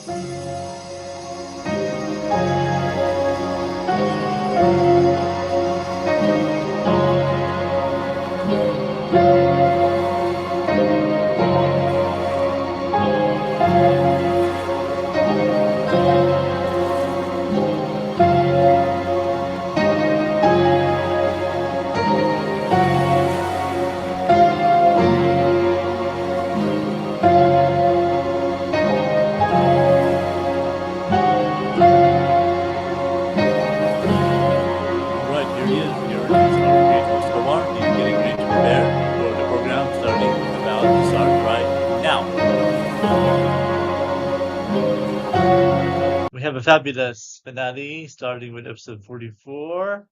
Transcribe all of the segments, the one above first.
All right, here he is. Here is our great host Omar. He's getting ready to prepare for the program starting about to start right now. We have a fabulous finale starting with episode 44.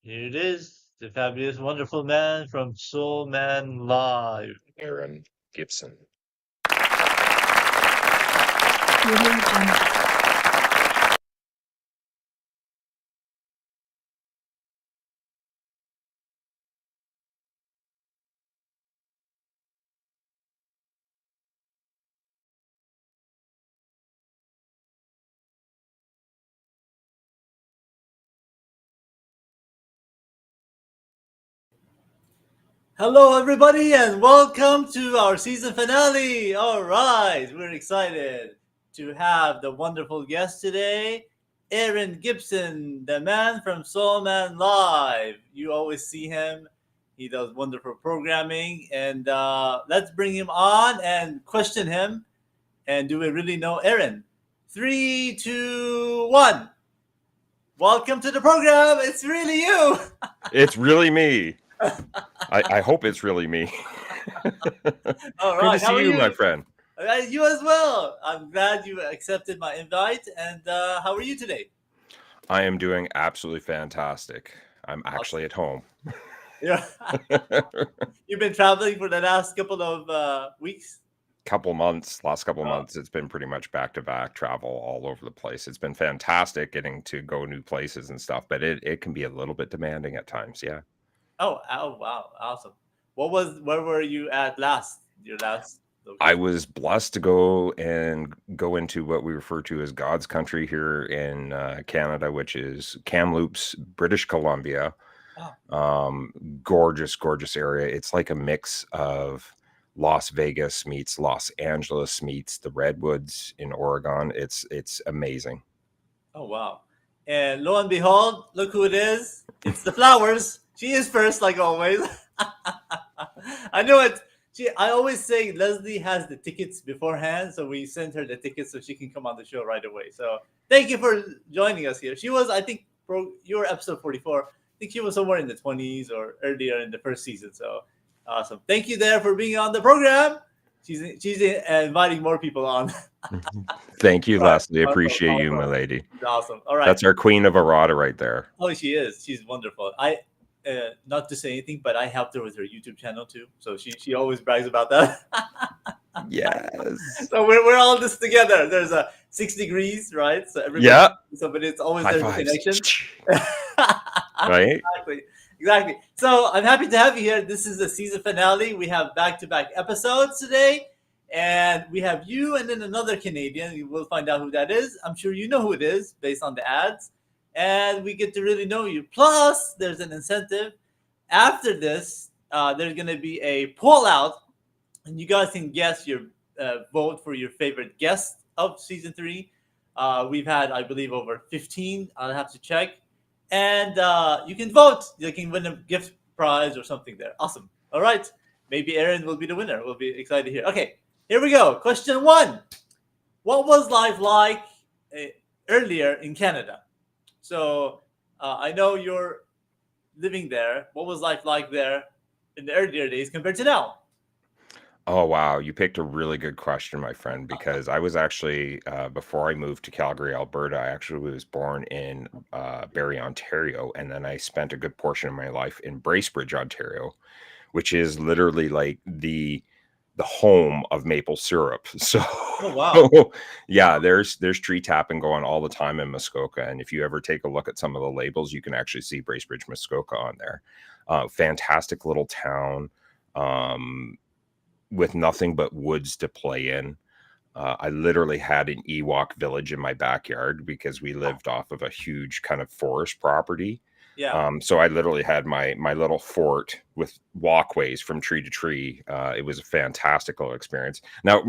Here it is. The fabulous, wonderful man from Soul Man Live. Aaron Gibson. Hello, everybody, and welcome to our season finale. All right, we're excited to have the wonderful guest today, Aaron Gibson, the man from Soul Man Live. You always see him. He does wonderful programming, and let's bring him on and question him. And do we really know Aaron? 3, 2, 1. Welcome to the program. It's really you. It's really me. I hope it's really me. All Good right, to see how are you, you? my friend. You as well. I'm glad you accepted my invite. And how are you today? I am doing absolutely fantastic. I'm actually at home. Yeah. You've been traveling for the last couple of weeks? Last couple Oh, months, it's been pretty much back-to-back travel all over the place. It's been fantastic getting to go new places and stuff, but it can be a little bit demanding at times, yeah. oh, wow, awesome. Where were you at last? Your last I location? was blessed to go into what we refer to as God's country here in Canada, which is Kamloops, British Columbia. Oh, Gorgeous area. It's like a mix of Las Vegas meets Los Angeles meets the Redwoods in Oregon. It's amazing. oh, wow. And lo and behold, look who it is. It's the flowers. She is first, like always. I knew it. I always say Leslie has the tickets beforehand, so we sent her the tickets so she can come on the show right away. So thank you for joining us here. She was, I think, you were episode 44. I think she was somewhere in the 20s or earlier in the first season. So awesome. Thank you there for being on the program. She's inviting more people on. Thank you, Right. Leslie. Appreciate you, my Awesome. lady. Awesome. All right. That's our queen of errata right there. Oh, she is. She's wonderful. Not to say anything, but I helped her with her YouTube channel too. So she always brags about that. Yes. So we're all this together. There's a 6 degrees, right? So everybody. Yeah. So, but it's always High there's a fives. connection. Right? Exactly. So I'm happy to have you here. This is the season finale. We have back-to-back episodes today, and we have you and then another Canadian. We'll find out who that is. I'm sure you know who it is based on the ads, and we get to really know you. Plus, there's an incentive. After this, there's going to be a poll out, and you guys can guess your vote for your favorite guest of season 3. We've had, I believe, over 15. I'll have to check. And you can vote. You can win a gift prize or something there. Awesome. All right. Maybe Aaron will be the winner. We'll be excited to hear. Okay, here we go. Question 1. What was life like earlier in Canada? So I know you're living there. What was life like there in the earlier days compared to now? Oh, wow. You picked a really good question, my friend, because I was actually, before I moved to Calgary, Alberta, I actually was born in Barrie, Ontario. And then I spent a good portion of my life in Bracebridge, Ontario, which is literally like the home of maple syrup. So Oh, wow. yeah, there's tree tapping going all the time in Muskoka. And if you ever take a look at some of the labels, you can actually see Bracebridge, Muskoka on there. Fantastic little town. With nothing but woods to play in. I literally had an Ewok village in my backyard because we lived off of a huge kind of forest property. Yeah. So I literally had my little fort with walkways from tree to tree. It was a fantastical experience. Now,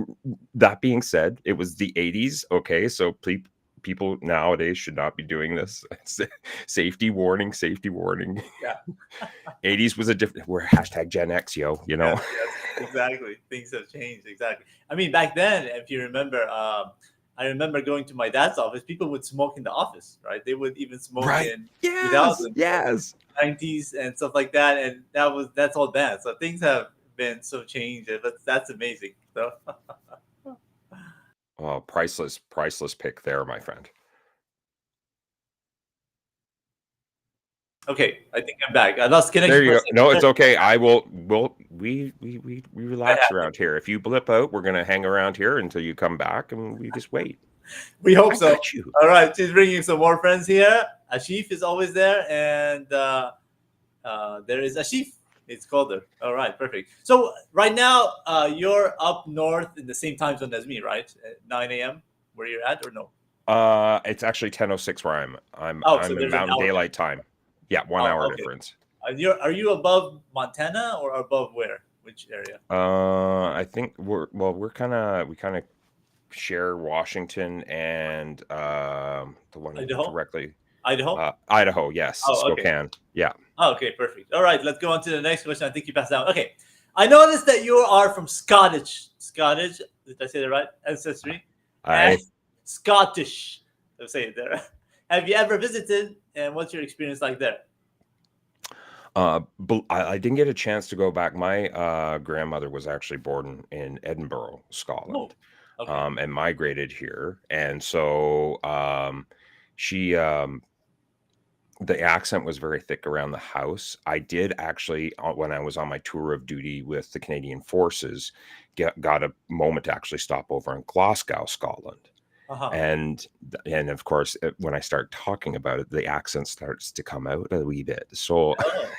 that being said, it was the 80s. Okay, so people nowadays should not be doing this. Safety warning, safety warning. Yeah. 80s was a different. We're hashtag Gen X, yo. You know. Yes, exactly. Things have changed. Exactly. I mean, back then, if you remember, I remember going to my dad's office. People would smoke in the office, right? They would even smoke Right. in Yes. 2000s, Yes. 90s, and stuff like that. And that's all bad. So things have been so changed. But that's amazing. So Oh, priceless pick there, my friend. okay, I think I'm back. I lost connection There for you a go. second. No, it's okay. We relax have around here. If you blip out, we're gonna hang around here until you come back, and we just wait. We hope I so. got you. All right, just bringing some more friends here. Ashif is always there, and there is Ashif. It's colder. All right, perfect. So right now, you're up north in the same time zone as me, right? At 9 a.m. where you're at, or no? It's actually 10:06 where I'm. Oh, so I'm in there's an Mountain hour. Daylight Time. Yeah, 1 Oh, hour okay. difference. Are you above Montana or above where? Which area? I think we kind of share Washington and the one Idaho. directly. Idaho. Idaho, yes, Oh, okay. Spokane. Yeah. Oh, okay, perfect. All right, let's go on to the next question. I think you passed down. Okay, I noticed that you are from Scottish. Scottish. Did I say that right? Ancestry. And Scottish. Let's say it there. Have you ever visited, and what's your experience like there? I didn't get a chance to go back. My grandmother was actually born in Edinburgh, Scotland, Oh, okay. and migrated here, and so she the accent was very thick around the house. I did actually, when I was on my tour of duty with the Canadian Forces, got a moment to actually stop over in Glasgow, Scotland. Uh-huh. And of course, when I start talking about it, the accent starts to come out a wee bit. So Oh,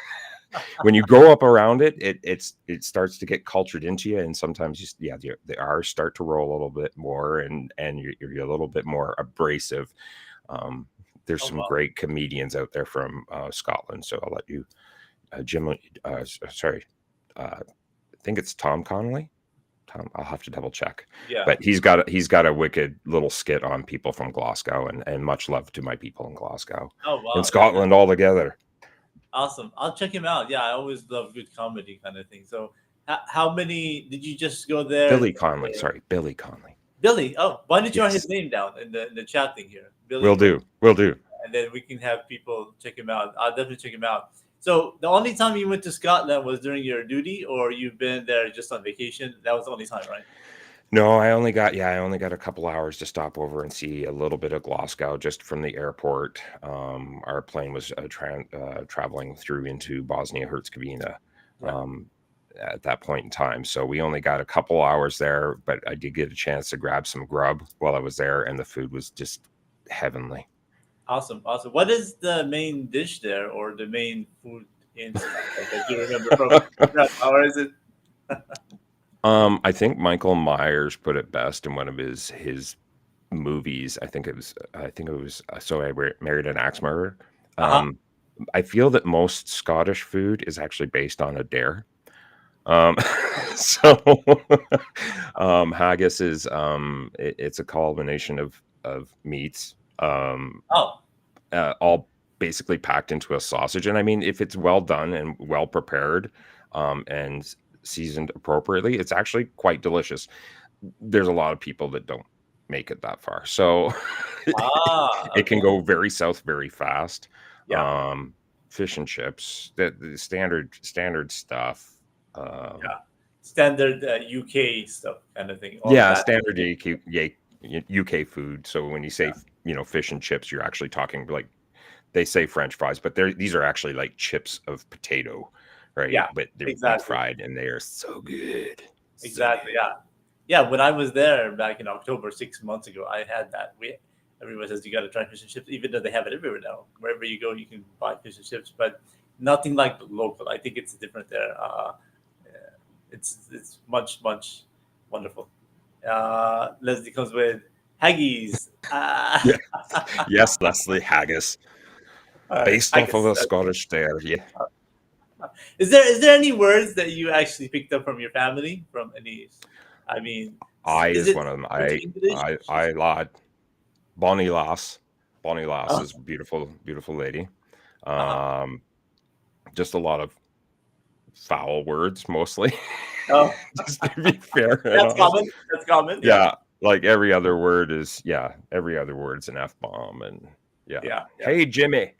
when you grow up around it, it starts to get cultured into you, and sometimes the R's start to roll a little bit more, and you're a little bit more abrasive. Um, there's oh some wow. great comedians out there from Scotland, so I'll let you, Jim. Sorry, I think it's Tom Connolly. Tom, I'll have to double check, Yeah. but he's got a wicked little skit on people from Glasgow, and much love to my people in Glasgow Oh and wow. Yeah. Scotland all together. Awesome. I'll check him out. Yeah, I always love good comedy kind of thing. So, how many did you just go there? Billy Conley. Sorry, Billy Conley. Billy. Oh, why didn't you write Yes. his name down in the chat thing here? Billy. Will do. Will do. And then we can have people check him out. I'll definitely check him out. So the only time you went to Scotland was during your duty, or you've been there just on vacation? That was the only time, right? No, I only got a couple hours to stop over and see a little bit of Glasgow just from the airport. Our plane was traveling through into Bosnia Herzegovina Yeah. at that point in time, so we only got a couple hours there. But I did get a chance to grab some grub while I was there, and the food was just heavenly. Awesome, awesome. What is the main dish there, or the main food in Scotland that you remember from? Or is it? I think Michael Myers put it best in one of his movies. I think it was So I Married an Axe Murderer. Uh-huh. I feel that most Scottish food is actually based on a dare. Um, so haggis is it's a culmination of meats, Oh, all basically packed into a sausage. And I mean, if it's well done and well prepared, and seasoned appropriately, it's actually quite delicious. There's a lot of people that don't make it that far, so it can okay. go very south very fast. Yeah, Fish and chips, the standard stuff. yeah. Standard UK stuff kind of thing. All Yeah, that. standard UK food. So when you say, Yeah, fish and chips, you're actually talking like they say French fries, but these are actually like chips of potato, right? yeah, But they're deep exactly. fried and they are so good. So Exactly. good. Yeah. Yeah. When I was there back in October 6 months ago, I had that. Everyone says you got to try fish and chips, even though they have it everywhere now. Wherever you go, you can buy fish and chips, but nothing like the local. I think it's different there. It's much wonderful. Leslie comes with haggis. Yeah. Yes, Leslie Haggis, All right, based off of haggis. a Scottish tale. Yeah. Is there any words that you actually picked up from your family? From any? I mean, I is is it one of them. into English? I lad. Bonnie Lass. Bonnie Lass Oh, is a beautiful, beautiful lady. uh-huh. Um, just a lot of foul words mostly. Oh, Just to be fair and that's honest. common. That's common. Yeah, Yeah, like every other word is every other word's an F bomb and yeah. yeah, yeah. Hey Jimmy,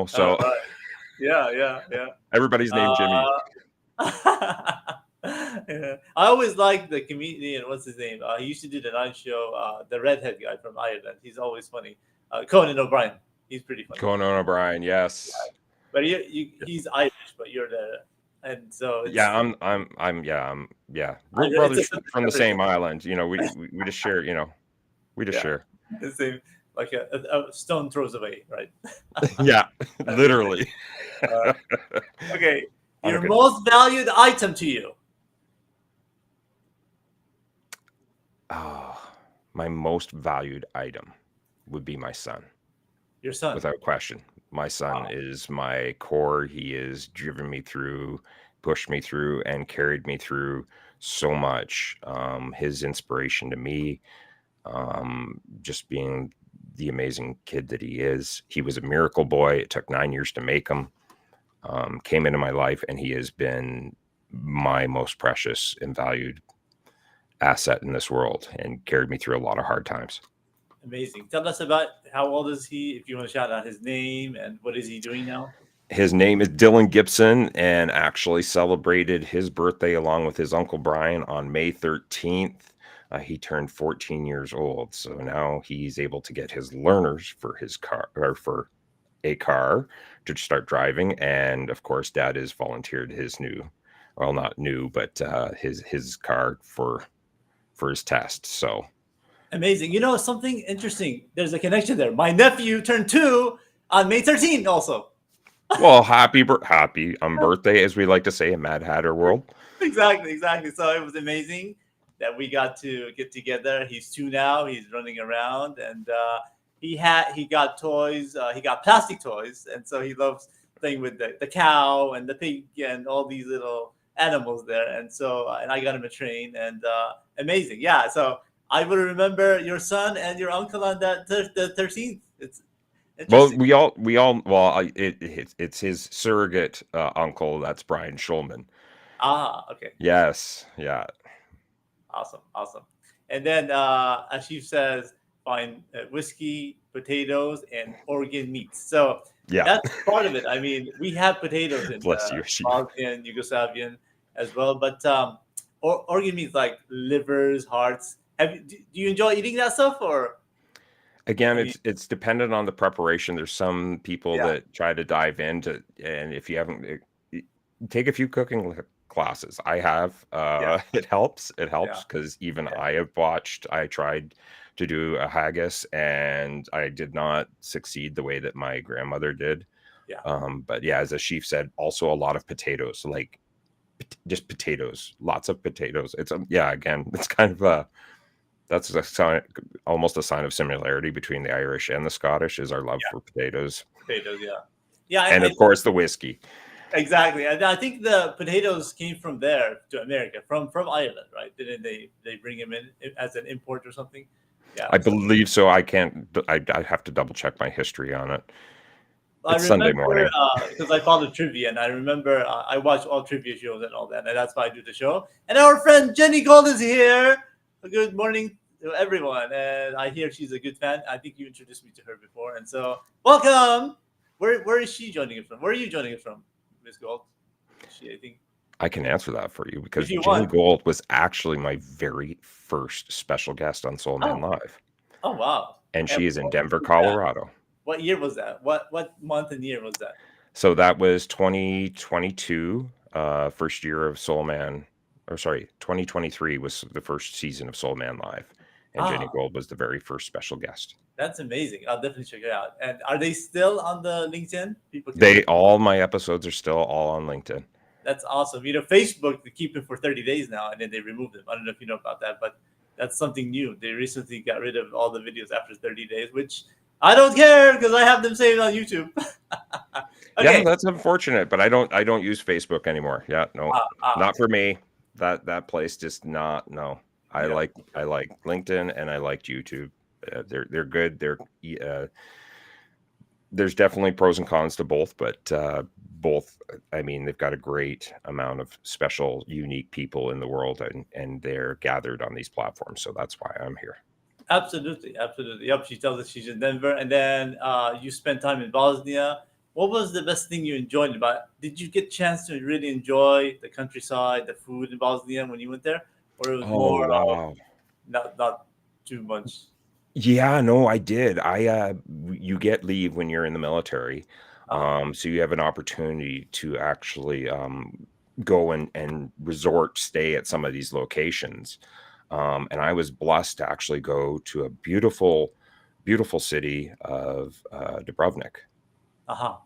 so Right. Yeah, yeah, yeah. everybody's named Jimmy. Yeah. I always liked the comedian. What's his name? He used to do the night show. The redhead guy from Ireland. He's always funny. Conan O'Brien. He's pretty funny. Conan O'Brien, yes. But he's Irish, but you're the, and so Yeah, it's We're it's a brothers from the separate same island. We just share, we just yeah, share. the same like a stone throws away, right? Yeah, literally. Uh, okay, your Okay. most valued item to you. Oh, my most valued item would be my son, Your son. without question. My son Wow. is my core. He has driven me through, pushed me through, and carried me through so much. His inspiration to me, just being the amazing kid that he is. He was a miracle boy. It took 9 years to make him. Came into my life, and he has been my most precious and valued asset in this world and carried me through a lot of hard times. Amazing. Tell us about how old is he? If you want to shout out his name and what is he doing now? His name is Dylan Gibson and actually celebrated his birthday along with his uncle Brian on May 13th. He turned 14 years old. So now he's able to get his learners for his car or for a car to start driving. And of course, dad has volunteered his not new, but his car for his test. So Amazing. You know something interesting. There's a connection there. My nephew turned 2 on May 13th also. well, happy birthday, as we like to say in Mad Hatter world. Exactly. So it was amazing that we got to get together. He's 2 now. He's running around, and he got toys. He got plastic toys, and so he loves playing with the cow and the pig and all these little animals there. And so and I got him a train, and amazing. Yeah. So I will remember your son and your uncle on that the 13th. It's Well, interesting. we all well, it's his surrogate uncle. That's Brian Schulman. Okay. Yes, yeah. Awesome. And then, as she says, find whiskey, potatoes, and organ meats. So Yeah. that's part of it. I mean, we have potatoes in Bless you, Sheep. Bosnian, Yugoslavian as well, but organ meats like livers, hearts. Do you enjoy eating that stuff, or? Again, I mean, it's dependent on the preparation. There's some people yeah, that try to dive into, and if you haven't, take a few cooking classes. I have. yeah, It helps. It yeah, helps because even yeah. I tried to do a haggis, and I did not succeed the way that my grandmother did. Yeah. But yeah, as a chief said, also a lot of potatoes, like just potatoes, lots of potatoes. It's again, it's kind of that's a sign, almost a sign of similarity between the Irish and the Scottish is our love for potatoes, Potatoes, yeah. Yeah, and of course the whiskey. exactly. And I think the potatoes came from there to America, from Ireland, right? Didn't they bring them in as an import or something? Yeah. I believe so. I can't. I have to double check my history on it. I It's Sunday remember morning. because I follow trivia, and I remember I watch all trivia shows and all that, and that's why I do the show. And our friend Jenny Gold is here. Good morning to everyone, and I hear she's a good fan. I think you introduced me to her before, and so welcome. Where is she joining us from? Where are you joining us from, Miss Gold? I think I can answer that for you because if you Jenny want. Gold was actually my very first special guest on Soul Man Oh, Live, oh wow. and And she is in what Denver, was that? Colorado. What year was that? What month and year was that? So that was 2022, first year of Soul Man, or sorry, 2023 was the first season of Soul Man Live, and Jenny Ah, Gold was the very first special guest. that's amazing. I'll definitely check it out. And are they still on the LinkedIn? People can. All my episodes are still all on LinkedIn. That's awesome. You know, Facebook they keep them for 30 days now, and then they remove them. I don't know if you know about that, but That's something new. They recently got rid of all the videos after 30 days, which I don't care because I have them saved on YouTube. Yeah, Okay. that's unfortunate, but I don't use Facebook anymore. Yeah, no, not for me. That place just not no. I Yeah. like I like LinkedIn and I liked YouTube. They're good. There's definitely pros and cons to both, but both, I mean, they've got a great amount of special, unique people in the world, and they're gathered on these platforms. So that's why I'm here. Absolutely, absolutely. Yep, she tells us she's in Denver, and then you spent time in Bosnia. What was the best thing you enjoyed about it? Did you get a chance to really enjoy the countryside, the food in Bosnia when you went there, or it was Oh more of wow. not too much? Yeah, no, I did. You get leave when you're in the military. Uh, So you have an opportunity to actually go and resort stay at some of these locations. And I was blessed to actually go to a beautiful, beautiful city of Dubrovnik uh-huh.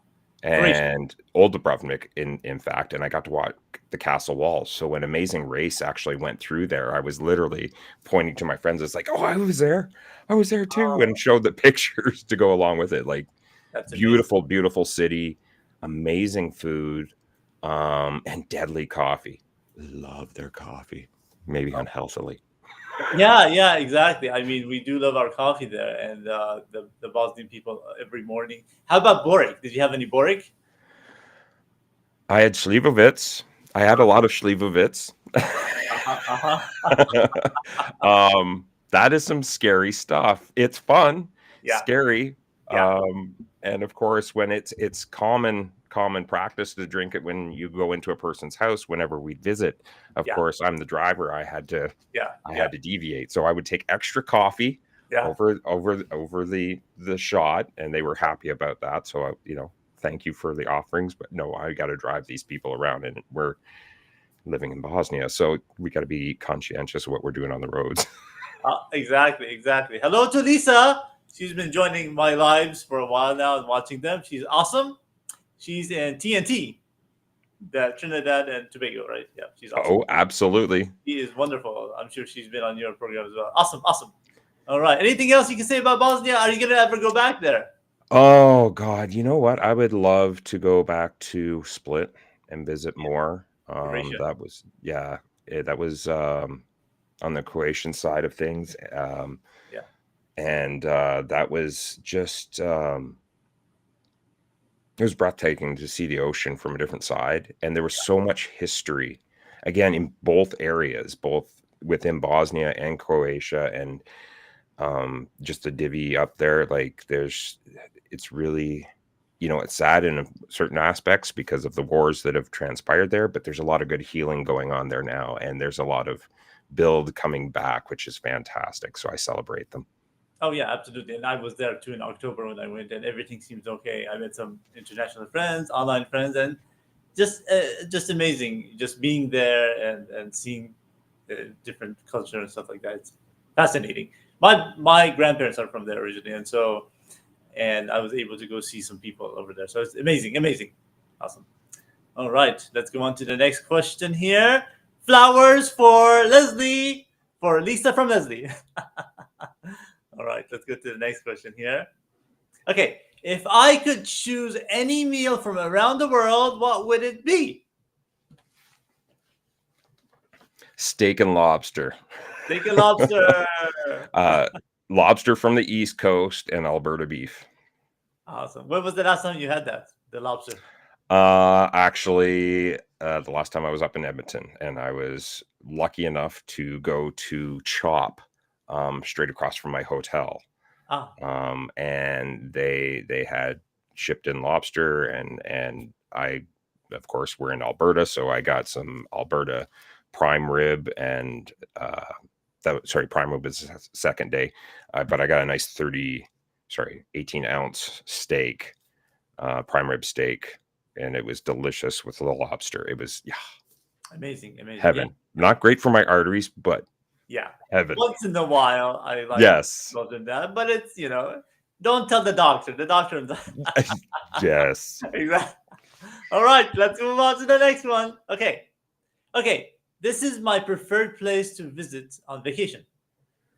Croatia. and Old Dubrovnik, in fact, and I got to watch the castle walls. So when Amazing Race actually went through there, I was literally pointing to my friends. It's like, oh, I was there too, Oh, and showed the pictures to go along with it. Like that's amazing. beautiful, beautiful city, amazing food, and deadly coffee. Love their coffee, maybe unhealthily. Yeah, yeah, exactly. I mean, we do love our coffee there, and the Bosnian people every morning. How about Boric? Did you have any Boric? I had Slivovitz. I had a lot of Slivovitz. Uh-huh, uh-huh. That is some scary stuff. It's fun, Yeah, scary, yeah, and of course, when it's common practice to drink it when you go into a person's house. Whenever we visit, of yeah, course, I'm the driver. I had to yeah, I yeah, had to deviate, so I would take extra coffee yeah. over the shot, and they were happy about that. So thank you for the offerings, but no, I got to drive these people around, and we're living in Bosnia, so we got to be conscientious of what we're doing on the roads. Exactly, exactly. Hello to Lisa. She's been joining my lives for a while now and watching them. She's awesome. She's in TNT, the Trinidad and Tobago, right? Yeah, she's awesome. Oh, absolutely. She is wonderful. I'm sure she's been on your program as well. Awesome, awesome. All right. Anything else you can say about Bosnia? Are you gonna ever go back there? Oh God, you know what? I would love to go back to Split and visit Yeah, more. Croatia. That was yeah, that was on the Croatian side of things, Yeah, and that was just it was breathtaking to see the ocean from a different side, and there was so much history, again in both areas, both within Bosnia and Croatia, and just the divvy up there. Like it's really, it's sad in certain aspects because of the wars that have transpired there, but there's a lot of good healing going on there now, and there's a lot of build coming back, which is fantastic. So I celebrate them. oh yeah, absolutely. And I was there too in October when I went, and everything seems okay. I met some international friends, online friends, and just amazing. Just being there and seeing different culture and stuff like that. It's fascinating. My grandparents are from there originally, and I was able to go see some people over there. So it's amazing, amazing, awesome. All right, let's go on to the next question here. Flowers for Leslie, for Lisa from Leslie. All right, let's go to the next question here. Okay, if I could choose any meal from around the world, what would it be? Steak and lobster. Steak and lobster. uh, Lobster from the East Coast and Alberta beef. Awesome. When was the last time you had that? The lobster. Actually, the last time I was up in Edmonton, and I was lucky enough to go to Chop, straight across from my hotel. Ah, And they had shipped in lobster, and I, of course, we're in Alberta, so I got some Alberta prime rib, and prime rib is the second day, but I got a nice 18-ounce steak, prime rib steak, and it was delicious with the lobster. It was, yeah, amazing, amazing. Yeah, heaven. Not great for my arteries, but yeah. heaven. Once in a while, I like Yes. indulge in that, but it's don't tell the doctor. The doctor. Yes. Exactly. All right, let's move on to the next one. Okay, okay. This is my preferred place to visit on vacation.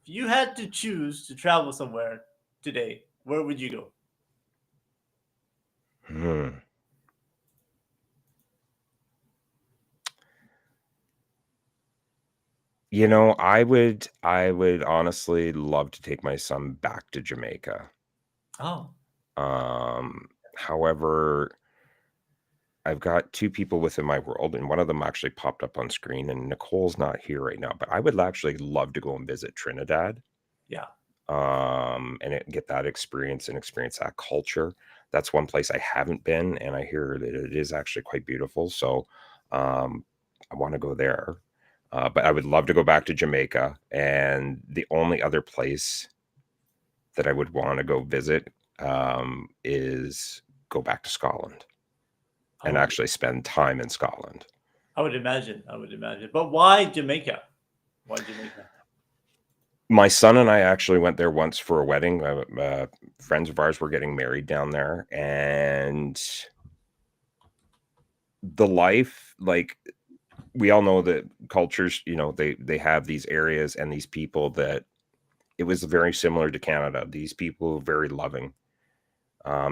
If you had to choose to travel somewhere today, where would you go? Hmm. I would honestly love to take my son back to Jamaica. Oh, However, I've got 2 people within my world, and one of them actually popped up on screen, and Nicole's not here right now, but I would actually love to go and visit Trinidad, yeah, get that experience and experience that culture. That's one place I haven't been, and I hear that it is actually quite beautiful, so, um, I wanna go there. But I would love to go back to Jamaica, and the only other place that I would wanna go visit, is go back to Scotland and oh, actually spend time in Scotland. I would imagine. I would imagine. But why Jamaica? Why Jamaica? My son and I actually went there once for a wedding. Friends of ours were getting married down there, and the life, like, we all know that cultures, they have these areas and these people that it was very similar to Canada. These people were very loving,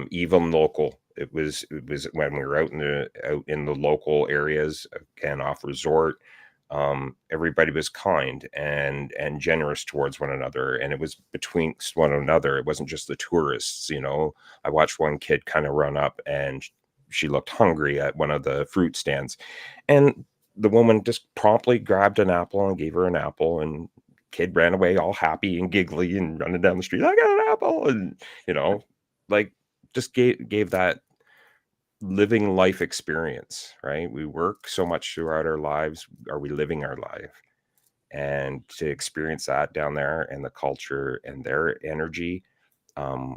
even local. It was when we were out in the local areas, again off resort. Everybody was kind and generous towards one another, and it was between one another. It wasn't just the tourists. I watched one kid kind of run up, and she looked hungry at one of the fruit stands, and the woman just promptly grabbed an apple and gave her an apple, and kid ran away all happy and giggly and running down the street. I got an apple, and you know, like just gave that living life experience, right? We work so much throughout our lives. Are we living our life? And to experience that down there and the culture and their energy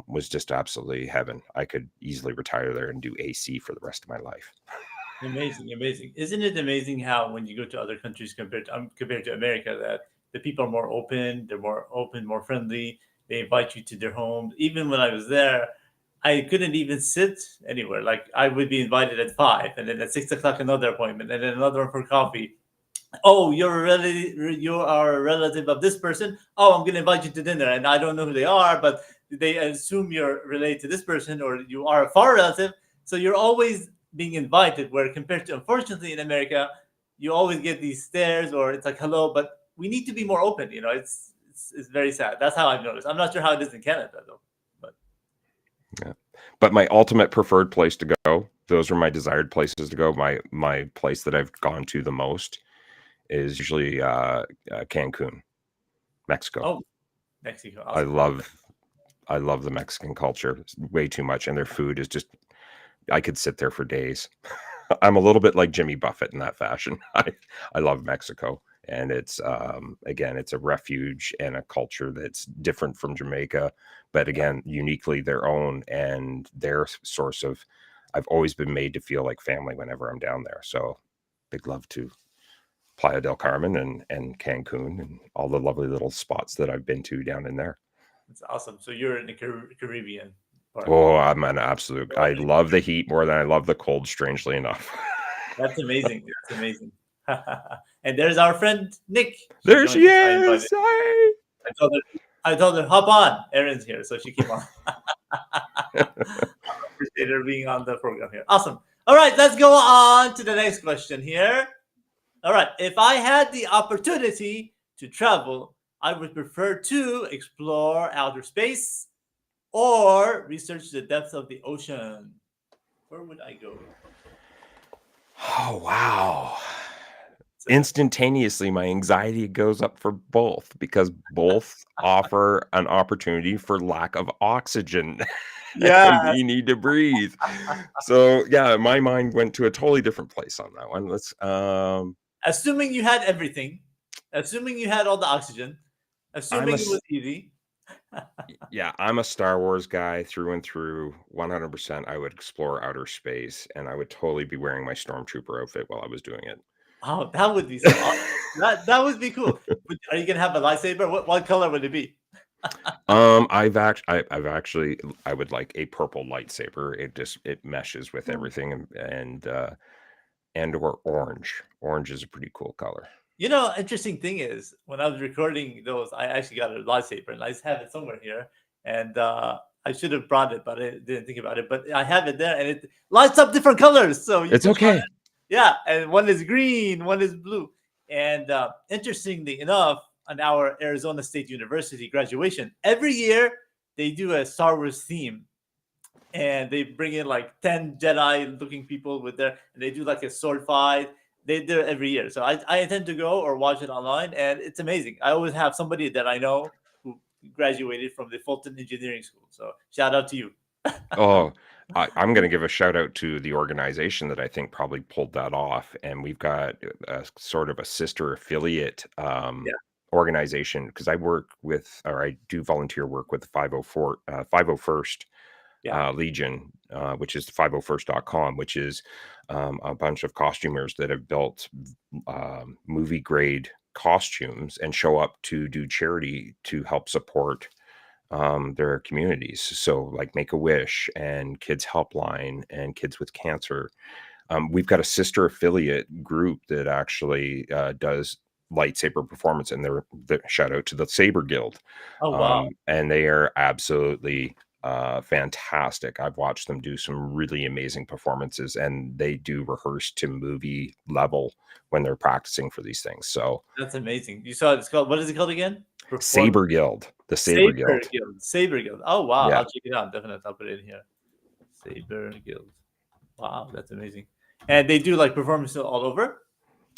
was just absolutely heaven. I could easily retire there and do AC for the rest of my life. Amazing, amazing. Isn't it amazing how when you go to other countries compared to America, that the people are more open, they're more open, more friendly. They invite you to their homes. Even when I was there, I couldn't even sit anywhere. Like I would be invited at 5, and then at 6 o'clock another appointment, and then another one for coffee. Oh, you are a relative of this person. Oh, I'm gonna invite you to dinner, and I don't know who they are, but they assume you're related to this person or you are a far relative. So you're always being invited. Where compared to, unfortunately, in America, you always get these stares or it's like hello, but we need to be more open. It's very sad. That's how I've noticed. I'm not sure how it is in Canada though, but Yeah. But my ultimate preferred place to go, those are my desired places to go. My place that I've gone to the most is usually Cancun, Mexico. oh, Mexico, I awesome. love I love the Mexican culture. It's way too much, and their food is just I could sit there for days. I'm a little bit like Jimmy Buffett in that fashion. I love Mexico, and it's again, it's a refuge and a culture that's different from Jamaica, but Yeah, again, uniquely their own and their source of. I've always been made to feel like family whenever I'm down there. So, big love to Playa del Carmen and Cancun and all the lovely little spots that I've been to down in there. it's awesome. So you're in the Caribbean part. Oh, I'm an absolute. I love the heat more than I love the cold. Strangely enough. That's amazing. That's amazing. And there's our friend Nick. She There she joined us. I invited. is. Hi. I told her. I told her hop on. Erin's here, so she came on. Appreciate her being on the program here. Awesome. All right, let's go on to the next question here. All right, if I had the opportunity to travel, I would prefer to explore outer space or research the depths of the ocean. Where would I go? Oh, wow. So, Instantaneously, my anxiety goes up for both because both offer an opportunity for lack of oxygen and yeah, we need to breathe. So, yeah, my mind went to a totally different place on that one. assuming you had everything, assuming you had all the oxygen, I'm a assuming it was easy. Yeah, I'm a Star Wars guy through and through. 100%. I would explore outer space and I would totally be wearing my stormtrooper outfit while I was doing it. Oh, that would be so awesome. That would be cool. Are you gonna have a lightsaber? What color would it be? I've actually I would like a purple lightsaber. It meshes with Oh, everything and or orange. Orange is a pretty cool color. Interesting thing is when I was recording those, I actually got a lightsaber, and I just have it somewhere here. And I should have brought it, but I didn't think about it. But I have it there, and it lights up different colors. So you It's push on okay. it, yeah, and one is green, one is blue. And interestingly enough, on our Arizona State University graduation, every year they do a Star Wars theme, and they bring in like 10 Jedi looking people with their, and they do like a sword fight. They do it every year. So I tend to go or watch it online, and it's amazing. I always have somebody that I know who graduated from the Fulton Engineering School. So shout out to you. Oh, I'm going to give a shout out to the organization that I think probably pulled that off. And we've got a sort of a sister affiliate Yeah. organization because I work with, or I do volunteer work with 501st Yeah. Legion, which is 501st.com, which is a bunch of costumers that have built movie grade costumes and show up to do charity to help support their communities. So, like Make a Wish and Kids Helpline and Kids with Cancer. We've got a sister affiliate group that actually does lightsaber performance, and they're shout out to the Saber Guild, Oh wow. and they are absolutely fantastic. I've watched them do some really amazing performances, and they do rehearse to movie level when they're practicing for these things. So, That's amazing. You saw it's called, what is it called again? Perform Saber Guild, the Saber Saber Guild, Guild. Saber Guild. Oh wow. yeah. I'll check it out. Definitely. I'll put it in here. Saber Guild. Wow, that's amazing. And they do like performances all over.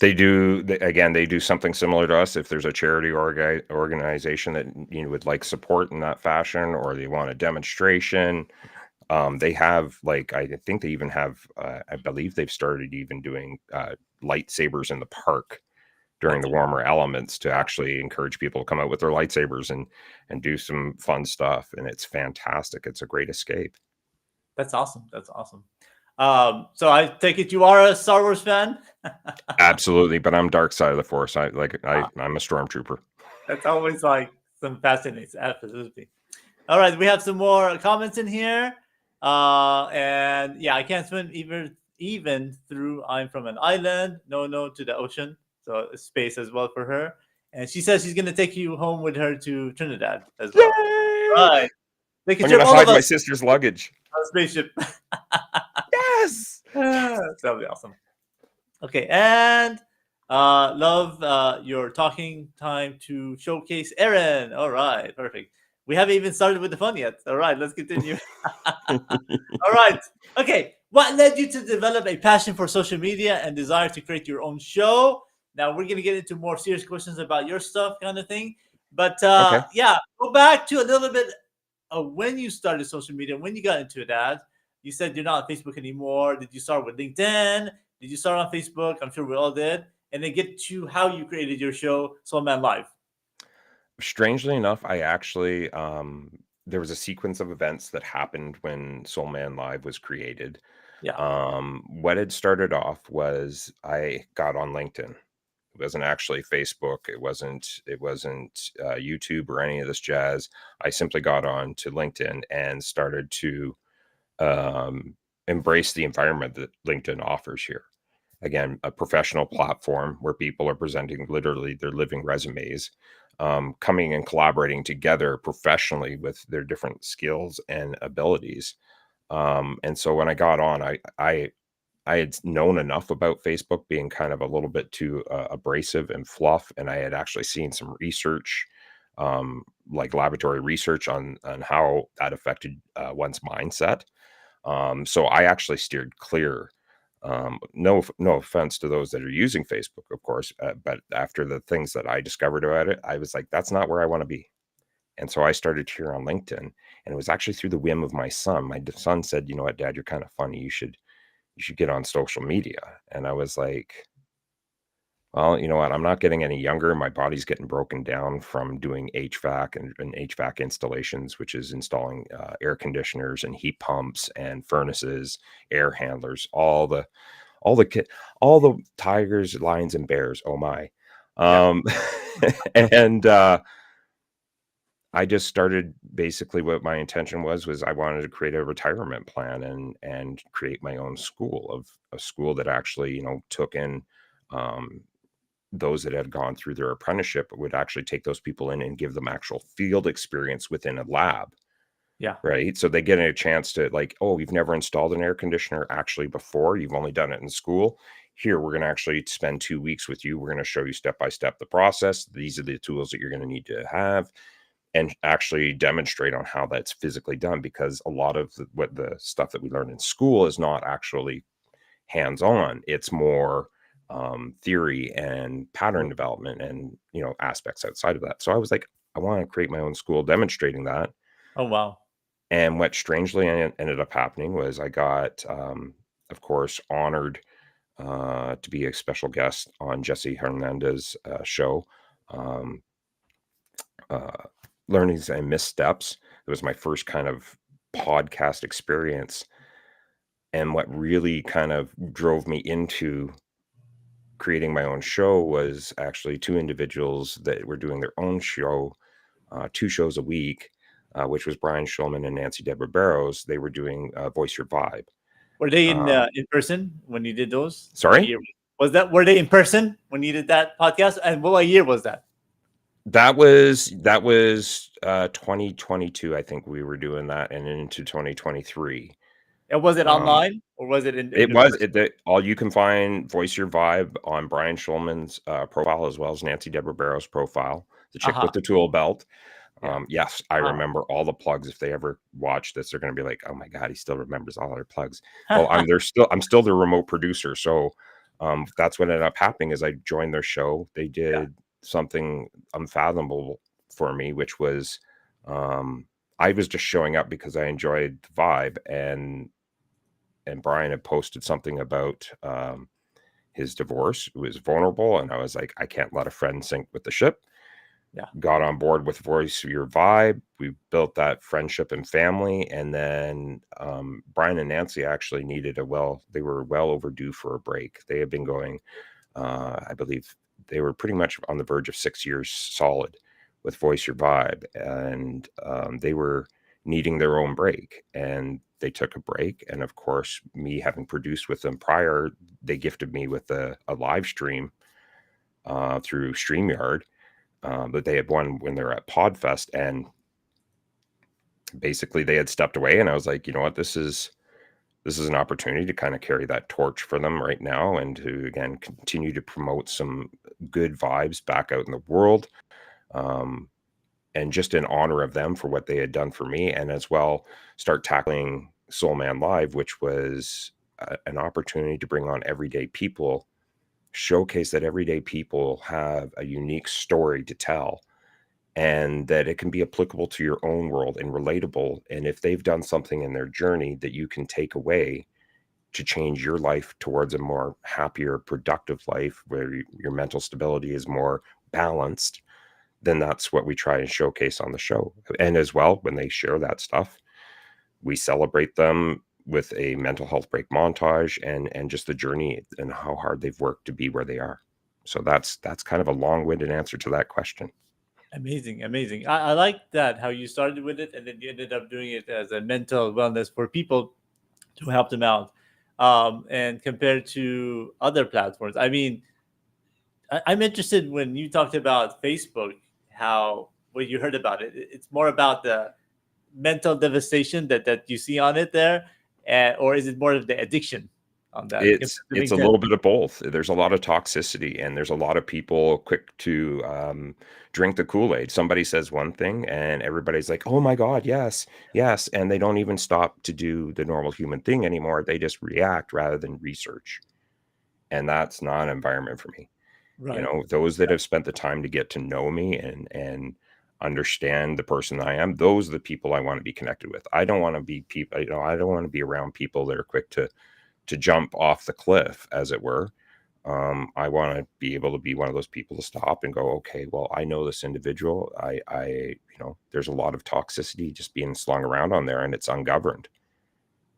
They do again. They do something similar to us. If there's a charity organization that would like support in that fashion, or they want a demonstration, they have like I think they even have. I believe they've started even doing lightsabers in the park during That's the warmer elements to actually encourage people to come out with their lightsabers and do some fun stuff. And it's fantastic. It's a great escape. That's awesome. That's awesome. So I take it you are a Star Wars fan. Absolutely, but I'm dark side of the force. I'm a stormtrooper. That's always like some fascinating. Absolutely. All right, we have some more comments in here. And yeah, I can't swim even through. I'm from an island. No to the ocean. So space as well for her. And she says she's gonna take you home with her to Trinidad as well. Yay! Right. They can I'm trip gonna all of hide my us sister's luggage. on a spaceship. Yes. That'll be awesome. Okay, and love your talking time to showcase Aaron. All right, perfect. We haven't even started with the fun yet. All right, let's continue. All right. Okay. What led you to develop a passion for social media and desire to create your own show? Now we're gonna get into more serious questions about your stuff, kind of thing. But Okay. yeah, go back to a little bit of when you started social media, when you got into that. You said you're not on Facebook anymore. Did you start with LinkedIn? Did you start on Facebook? I'm sure we all did. And then get to how you created your show, Soul Man Live. Strangely enough, I actually there was a sequence of events that happened when Soul Man Live was created. Yeah. What had started off was I got on LinkedIn. It wasn't actually Facebook. It wasn't YouTube or any of this jazz. I simply got on to LinkedIn and started to um, embrace the environment that LinkedIn offers here. Again, a professional platform where people are presenting literally their living resumes, coming and collaborating together professionally with their different skills and abilities. And so when I got on, I had known enough about Facebook being kind of a little bit too abrasive and fluff, and I had actually seen some research, like laboratory research on how that affected one's mindset. So I actually steered clear. No offense to those that are using Facebook, of course, but after the things that I discovered about it, I was like, that's not where I want to be. And so I started here on LinkedIn, and it was actually through the whim of my son. My son said, "You know what, Dad, you're kind of funny. You should get on social media." And I was like, well, you know what? I'm not getting any younger. My body's getting broken down from doing HVAC and HVAC installations, which is installing air conditioners and heat pumps and furnaces, air handlers, all the tigers, lions, and bears. Oh my! Yeah. Um, and I just started basically what my intention was I wanted to create a retirement plan and create my own school of a school that actually took in um, those that had gone through their apprenticeship would actually take those people in and give them actual field experience within a lab. Yeah. Right. So they get a chance to like, oh, you've never installed an air conditioner actually before. You've only done it in school. Here, we're going to actually spend 2 weeks with you. We're going to show you step by step the process. These are the tools that you're going to need to have and actually demonstrate on how that's physically done, because a lot of what the stuff that we learn in school is not actually hands-on. It's more theory and pattern development and, aspects outside of that. So I was like, I want to create my own school demonstrating that. Oh, wow. And what strangely ended up happening was I got, of course, honored to be a special guest on Jesse Hernandez's show, um, uh, Learnings and Missteps. It was my first kind of podcast experience. And what really kind of drove me into creating my own show was actually two individuals that were doing their own show, 2 shows a week, which was Brian Schulman and Nancy Deborah Barrows. They were doing Voice Your Vibe. Were they in Um, person when you did those? Sorry? What year was that? Were they in person when you did that podcast? And what year was that? That was 2022. I think we were doing that, and into 2023. And was it Um, online or was it in It in was person? all you can find Voice Your Vibe on Brian Schulman's profile, as well as Nancy Deborah Barrows' profile, the chick with the tool belt. Yeah. Yes, I Wow. remember all the plugs. If they ever watch this, they're going to be like, "Oh my god, he still remembers all our plugs." Well, I'm still the remote producer, so that's what ended up happening. Is I joined their show. They did something unfathomable for me, which was I was just showing up because I enjoyed the vibe, and Brian had posted something about his divorce. It was vulnerable, and I was like, I can't let a friend sink with the ship. Yeah. Got on board with Voice Your Vibe. We built that friendship and family, and then Brian and Nancy actually needed they were well overdue for a break. They had been going, I believe they were pretty much on the verge of 6 years solid with Voice Your Vibe, and they were needing their own break, and they took a break. And of course, me having produced with them prior, they gifted me with a live stream through StreamYard that they had won when they were at Podfest, and basically they had stepped away, and I was like, you know what, this is an opportunity to kind of carry that torch for them right now, and to again continue to promote some good vibes back out in the world, and just in honor of them for what they had done for me, and as well start tackling Soul Man Live, which was an opportunity to bring on everyday people, showcase that everyday people have a unique story to tell, and that it can be applicable to your own world and relatable. And if they've done something in their journey that you can take away to change your life towards a more happier, productive life where your mental stability is more balanced, then that's what we try and showcase on the show. And as well, when they share that stuff, we celebrate them with a mental health break montage and just the journey and how hard they've worked to be where they are. So that's kind of a long-winded answer to that question. Amazing, amazing. I like that how you started with it and then you ended up doing it as a mental wellness for people to help them out. And compared to other platforms, I mean, I'm interested when you talked about Facebook, how what you heard about it. It's more about the mental devastation that you see on it there, or is it more of the addiction on that? Give It's an a example. little bit of both. There's a lot of toxicity, and there's a lot of people quick to drink the Kool-Aid. Somebody says one thing, and everybody's like, "Oh my God, yes, yes," and they don't even stop to do the normal human thing anymore. They just react rather than research, and that's not an environment for me. Right. Those that have spent the time to get to know me and understand the person I am, those are the people I want to be connected with. I don't want to be people, I don't want to be around people that are quick to jump off the cliff, as it were. I want to be able to be one of those people to stop and go, okay, well, I know this individual. There's a lot of toxicity just being slung around on there, and it's ungoverned.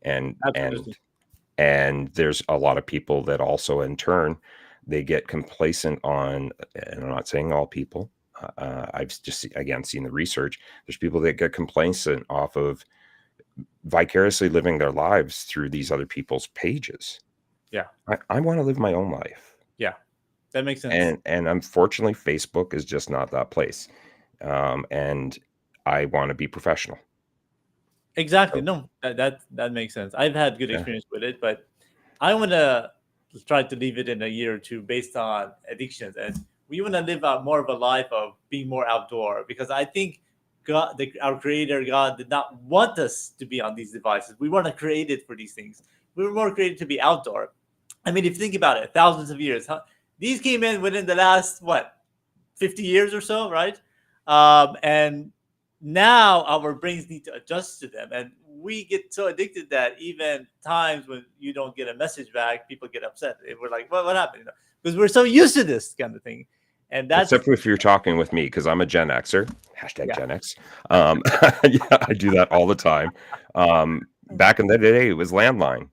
And Absolutely. there's a lot of people that also, in turn, they get complacent on, and I'm not saying all people. I've just again seen the research. There's people that get complacent off of vicariously living their lives through these other people's pages. Yeah. I want to live my own life. Yeah. That makes sense. And unfortunately, Facebook is just not that place. And I want to be professional. Exactly. So, No, that makes sense. I've had good yeah. experience with it, but I want to try to leave it in a year or two based on addictions, and we want to live out more of a life of being more outdoor because I think God, our Creator God, did not want us to be on these devices. We weren't created for these things. We were more created to be outdoor. I mean, if you think about it, thousands of years, huh? These came in within the last what 50 years or so, right? And now our brains need to adjust to them. And we get so addicted that even times when you don't get a message back, people get upset. And we're like, what happened? Because we're so used to this kind of thing. And that's, Except for if you're talking with me, because I'm a Gen Xer, hashtag yeah, Gen X. Yeah, I do that all the time. Back in the day, it was landline.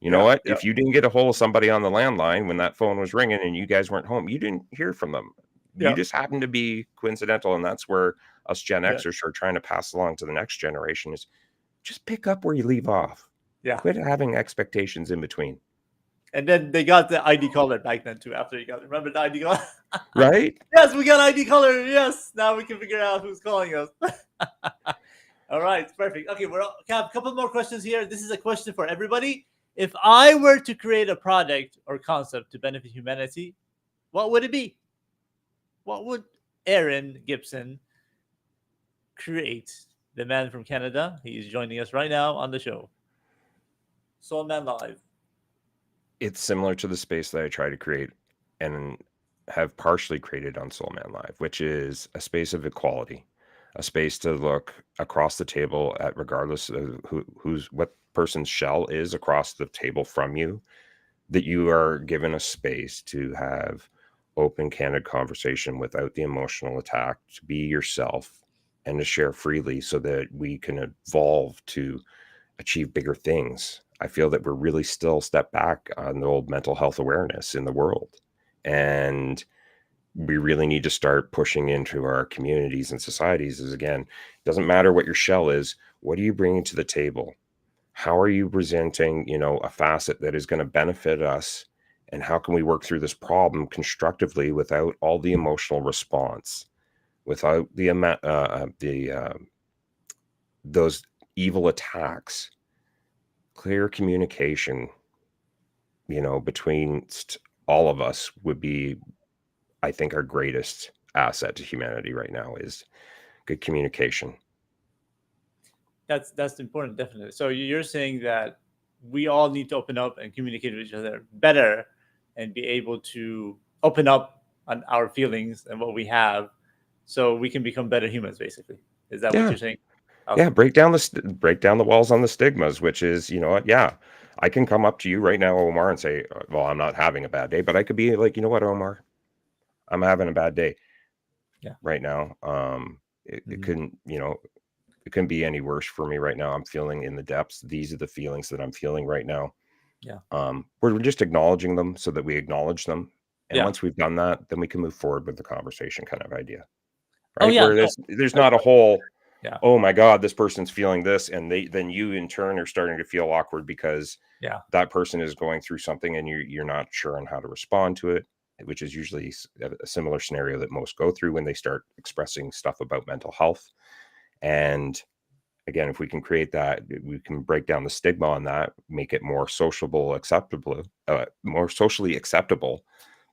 You know yeah, what? yeah, If you didn't get a hold of somebody on the landline when that phone was ringing and you guys weren't home, you didn't hear from them. You yeah, just happened to be coincidental. And that's where us Gen yeah, Xers are trying to pass along to the next generation is just pick up where you leave off. yeah. Quit having expectations in between. And then they got the ID color back then too. After you got, remember the ID color? Right? Yes, we got ID color. Yes, now we can figure out who's calling us. All right, perfect. Okay, we have a couple more questions here. This is a question for everybody. If I were to create a product or concept to benefit humanity, what would it be? What would Aaron Gibson create? The man from Canada. He is joining us right now on the show. Soul Man Live. It's similar to the space that I try to create and have partially created on Soul Man Live, which is a space of equality, a space to look across the table at regardless of who's what person's shell is across the table from you, that you are given a space to have open, candid conversation without the emotional attack, to be yourself and to share freely so that we can evolve to achieve bigger things. I feel that we're really still step back on the old mental health awareness in the world. And we really need to start pushing into our communities and societies is again, it doesn't matter what your shell is. What are you bringing to the table? How are you presenting, a facet that is going to benefit us? And how can we work through this problem constructively without all the emotional response, without those evil attacks? Clear communication, between all of us would be, I think, our greatest asset to humanity right now is good communication. That's important, definitely. So you're saying that we all need to open up and communicate with each other better, and be able to open up on our feelings and what we have, so we can become better humans. Basically, is that what Yeah, you're saying? yeah. Awesome. Break down the walls on the stigmas, which is, you know what? Yeah, I can come up to you right now, Omar, and say, "Well, I'm not having a bad day," but I could be like, "You know what, Omar? I'm having a bad day Yeah. right now. It Hmm. couldn't, it couldn't be any worse for me right now. I'm feeling in the depths. These are the feelings that I'm feeling right now." Yeah. We're just acknowledging them so that we acknowledge them. And Yeah. once we've done that, then we can move forward with the conversation kind of idea, Oh right? yeah. Where No. there's I- not a whole, Yeah. oh my God, this person's feeling this. And then you in turn are starting to feel awkward because Yeah. that person is going through something and you're not sure on how to respond to it, which is usually a similar scenario that most go through when they start expressing stuff about mental health. And again, if we can create that, we can break down the stigma on that, make it more more socially acceptable.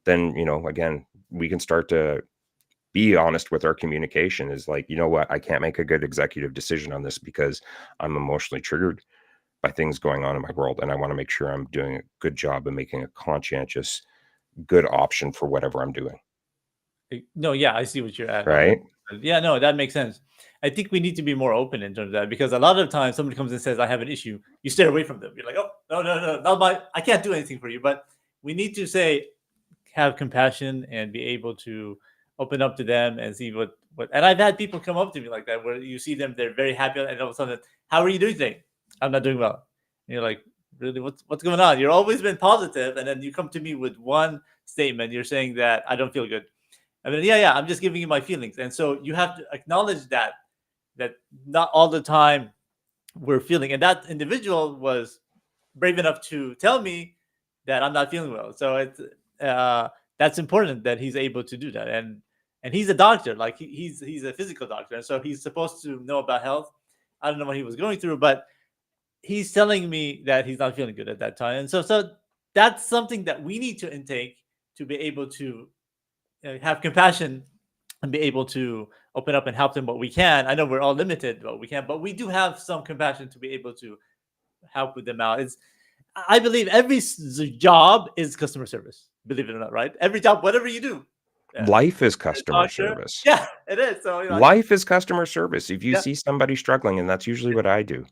Then, again, we can start to be honest with our communication is like, you know what, I can't make a good executive decision on this because I'm emotionally triggered by things going on in my world. And I want to make sure I'm doing a good job of making a conscientious, good option for whatever I'm doing. No, yeah, I see what you're at. Right. Yeah, no, that makes sense. I think we need to be more open in terms of that, because a lot of times somebody comes and says, "I have an issue." You stay away from them. You're like, "Oh, no, no, no, not my. I can't do anything for you." But we need to say, have compassion and be able to open up to them and see what. And I've had people come up to me like that, where you see them, they're very happy, and all of a sudden, "How are you doing today?" "I'm not doing well." And you're like, "Really? What's going on? You're always been positive, and then you come to me with one statement. You're saying that I don't feel good." I mean, yeah, yeah, I'm just giving you my feelings. And so you have to acknowledge that not all the time we're feeling. And that individual was brave enough to tell me that I'm not feeling well. So it's uh, that's important that he's able to do that. And he's a doctor, like he's a physical doctor, and so he's supposed to know about health. I don't know what he was going through, but he's telling me that he's not feeling good at that time, and so that's something that we need to intake to be able to have compassion and be able to open up and help them what we can. I know we're all limited what we can, but we do have some compassion to be able to help with them out. It's I believe every job is customer service. Believe it or not, right? Every job, whatever you do, Life is you're a customer doctor. service. Yeah, it is. So Life is customer service. If you yeah, see somebody struggling, and that's usually what I do.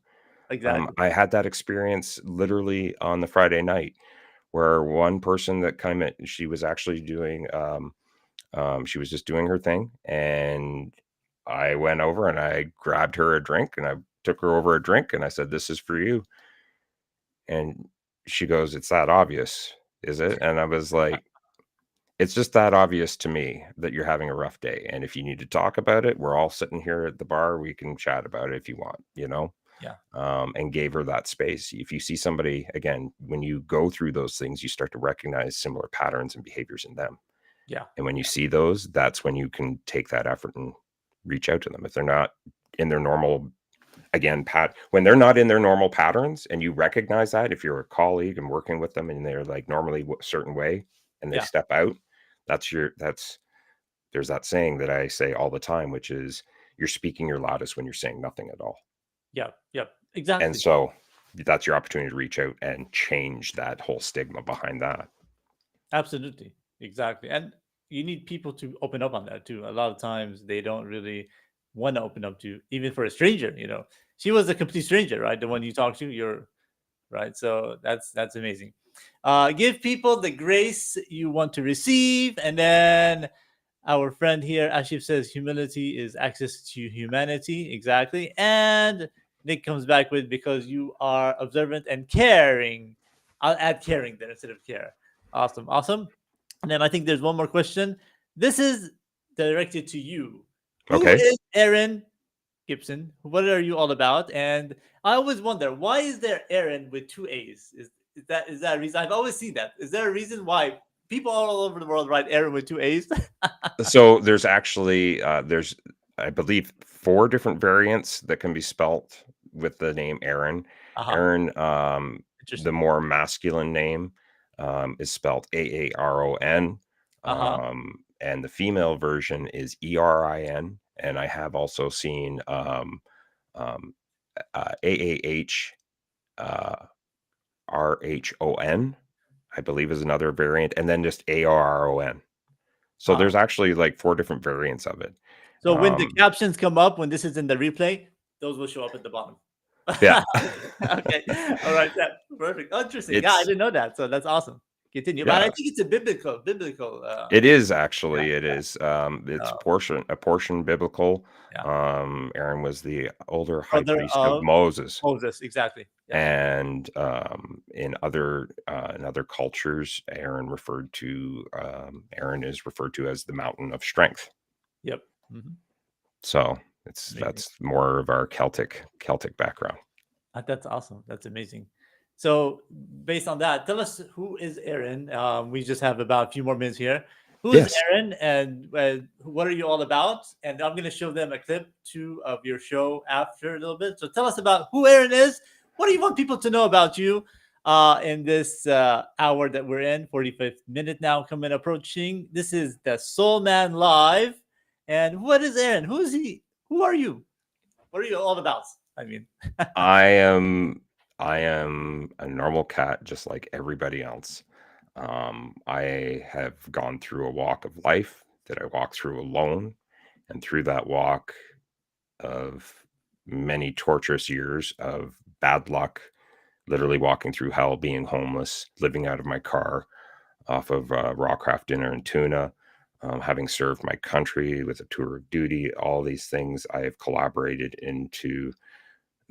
exactly. I had that experience literally on the Friday night where one person that she was actually doing, she was just doing her thing. And I went over and I grabbed her a drink and I took her over a drink and I said, "This is for you." And she goes, "It's that obvious, is it?" And I was like, "It's just that obvious to me that you're having a rough day. And if you need to talk about it, we're all sitting here at the bar. We can chat about it if you want, you know?" Yeah, And gave her that space. If you see somebody, again, when you go through those things, you start to recognize similar patterns and behaviors in them. yeah, And when you see those, that's when you can take that effort and reach out to them. If they're not in their normal, again, when they're not in their normal patterns and you recognize that, if you're a colleague and working with them and they're like normally a certain way and they yeah, step out, there's that saying that I say all the time, which is you're speaking your loudest when you're saying nothing at all. yeah, yeah. And Exactly. so that's your opportunity to reach out and change that whole stigma behind that. Absolutely. Exactly. And you need people to open up on that too. A lot of times they don't really want to open up to, even for a stranger, you know. She was a complete stranger, right? The one you talked to, you're right. So that's amazing. Give people the grace you want to receive. And then our friend here, Ashif, says humility is access to humanity. Exactly. And Nick comes back with because you are observant and caring. I'll add caring there instead of care. Awesome. Awesome. And then I think there's one more question. This is directed to you. Who Okay. is Aaron Gibson? What are you all about? And I always wonder, why is there Aaron with two A's? Is that a reason? I've always seen that. Is there a reason why people all over the world write Aaron with two A's? So there's actually I believe 4 different variants that can be spelt with the name Aaron. Uh-huh. Aaron, the Interesting. more masculine name, is spelled Aaron, Uh-huh. and the female version is Erin. And I have also seen um, Aah uh, Rhon, I believe is another variant, and then just Aron. So Huh. there's actually like 4 different variants of it. So when the Um, captions come up, when this is in the replay, those will show up at the bottom. yeah, Okay. All right. Yeah. Perfect. Oh, interesting. Yeah, I it's didn't know that. So that's awesome. Continue. But I yeah, think it's a biblical. it is Yeah. actually, it Yeah. is. It's Uh, a portion biblical. yeah. Aaron was the older high Brother priest of of Moses. Moses. Exactly. Yeah. And in other cultures, Aaron is referred to as the mountain of strength. Yep. Hmm. So Amazing. that's more of our Celtic background. That's awesome. That's amazing. So, based on that, tell us who is Aaron. We just have about a few more minutes here. Who is Yes. Aaron, and what are you all about? And I'm going to show them a clip too of your show after a little bit. So, tell us about who Aaron is. What do you want people to know about you in this hour that we're in? 45th minute now, coming approaching. This is the Soul Man Live. And what is Aaron? Who is he? Who are you? What are you all about? I mean. I am a normal cat just like everybody else. I have gone through a walk of life that I walk through alone, and through that walk of many torturous years of bad luck, literally walking through hell, being homeless, living out of my car, off of raw craft dinner and tuna, having served my country with a tour of duty, all these things I have collaborated into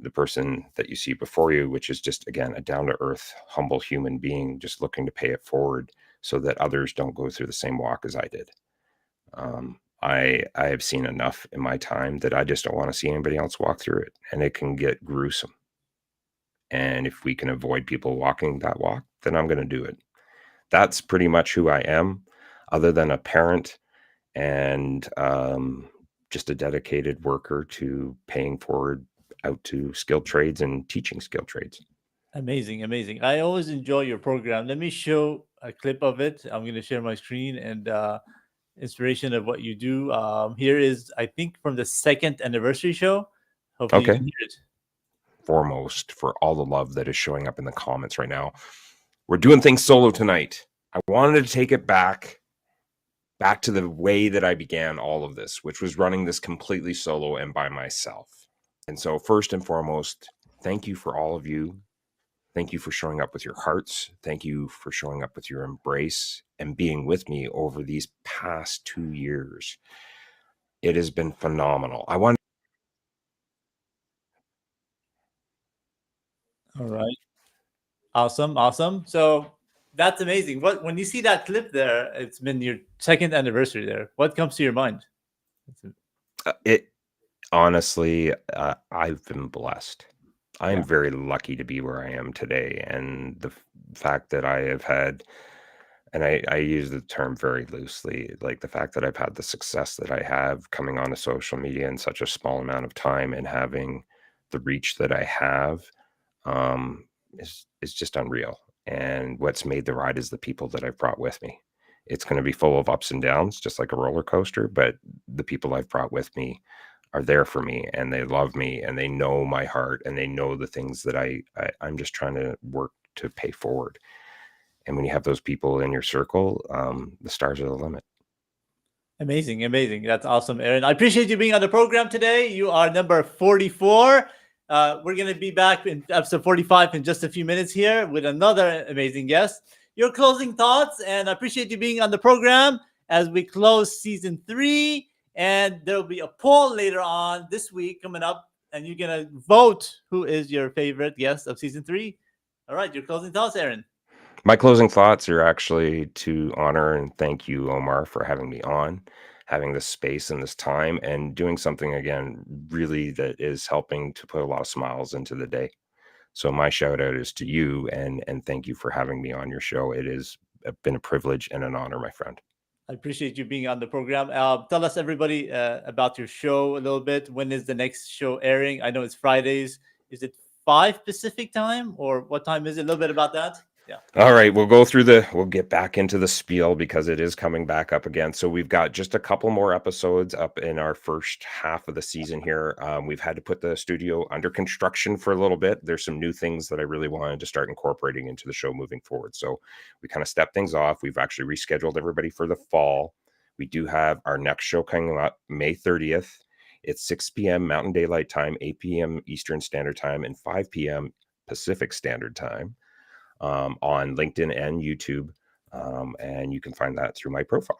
the person that you see before you, which is just, again, a down to earth, humble human being, just looking to pay it forward so that others don't go through the same walk as I did. I have seen enough in my time that I just don't want to see anybody else walk through it, and it can get gruesome. And if we can avoid people walking that walk, then I'm going to do it. That's pretty much who I am. other than a parent and just a dedicated worker to paying forward out to skilled trades and teaching skilled trades. Amazing, amazing. I always enjoy your program. Let me show a clip of it. I'm going to share my screen and inspiration of what you do. Here is, I think, from the second anniversary show. Hopefully you Okay. can hear it. Foremost, for all the love that is showing up in the comments right now, we're doing things solo tonight. I wanted to take it back to the way that I began all of this, which was running this completely solo and by myself. And so first and foremost, thank you for all of you. Thank you for showing up with your hearts. Thank you for showing up with your embrace and being with me over these past 2 years. It has been phenomenal. I want. All right. Awesome, awesome. So that's amazing. When you see that clip there, it's been your second anniversary there. What comes to your mind? It honestly, I've been blessed. I'm Yeah. very lucky to be where I am today, and the fact that I have had, and I use the term very loosely, like the fact that I've had the success that I have coming onto social media in such a small amount of time and having the reach that I have, um, is just unreal. And what's made the ride is the people that I've brought with me. It's going to be full of ups and downs, just like a roller coaster, but the people I've brought with me are there for me, and they love me, and they know my heart, and they know the things that I'm just trying to work to pay forward. And when you have those people in your circle, the stars are the limit. Amazing, amazing. That's awesome, Aaron. I appreciate you being on the program today. You are number 44. We're going to be back in episode 45 in just a few minutes here with another amazing guest. Your closing thoughts, and I appreciate you being on the program as we close season 3. And there will be a poll later on this week coming up, and you're going to vote who is your favorite guest of season 3. All right, your closing thoughts, Aaron. My closing thoughts are actually to honor and thank you, Omar, for having me on, having this space and this time, and doing something again, really that is helping to put a lot of smiles into the day. So my shout out is to you, and thank you for having me on your show. It has been a privilege and an honor, my friend. I appreciate you being on the program. Tell us, everybody, about your show a little bit. When is the next show airing? I know it's Fridays. Is it 5 Pacific time, or what time is it? A little bit about that. Yeah. All right, we'll get back into the spiel because it is coming back up again. So we've got just a couple more episodes up in our first half of the season here. We've had to put the studio under construction for a little bit. There's some new things that I really wanted to start incorporating into the show moving forward. So we kind of stepped things off. We've actually rescheduled everybody for the fall. We do have our next show coming up May 30th. It's 6 p.m. Mountain Daylight Time, 8 p.m. Eastern Standard Time, and 5 p.m. Pacific Standard Time. On LinkedIn and YouTube. And you can find that through my profile.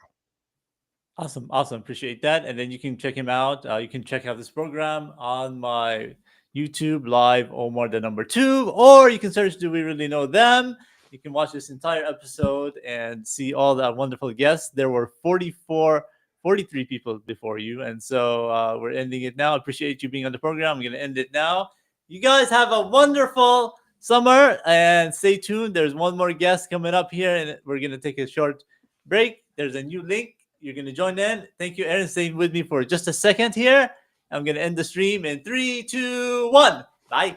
Awesome. Awesome. Appreciate that. And then you can check him out. You can check out this program on my YouTube live, Omar the number 2, or you can search Do We Really Know Them? You can watch this entire episode and see all that wonderful guests. There were 43 people before you. And so we're ending it now. Appreciate you being on the program. I'm going to end it now. You guys have a wonderful summer and stay tuned. There's one more guest coming up here, and we're going to take a short break. There's a new link. You're going to join in. Thank you, Aaron. Stay with me for just a second here. I'm going to end the stream in 3, 2, 1. Bye.